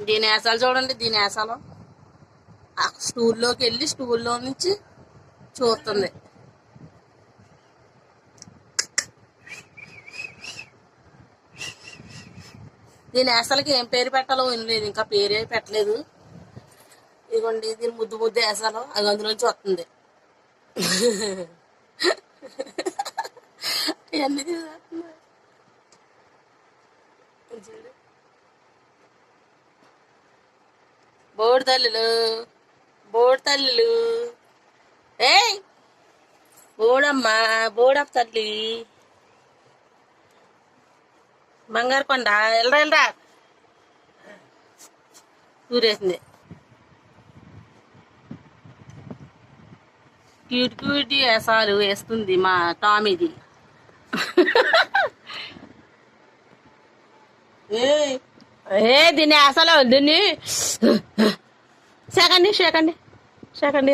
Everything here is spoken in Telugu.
దీని వేసాలు చూడండి, దీని వేసాలు ఆ స్టూల్లోకి వెళ్ళి స్టూల్లో నుంచి చూస్తుంది. దీని వేసాలకి ఏం పేరు పెట్టాలో వినలేదు, ఇంకా పేరే పెట్టలేదు. ఇదిగోండి దీని ముద్దు ముద్దు వేసాలు అది అందులోంచి వస్తుంది. ఇవన్నీ చూడు, బోడి తల్లులు, బోడి తల్లులు. ఏయ్ బోడమ్మా, బోడమ్మ తల్లి, బంగారు కొండ, వెళ్ళరా వెళ్ళరా ఊరేసింది. క్యూట్ క్యూట్ వేసాలు వేస్తుంది మా టామీది. ఏ దీన్ని అసలు దీన్ని సేకండి సేకండి సేకండి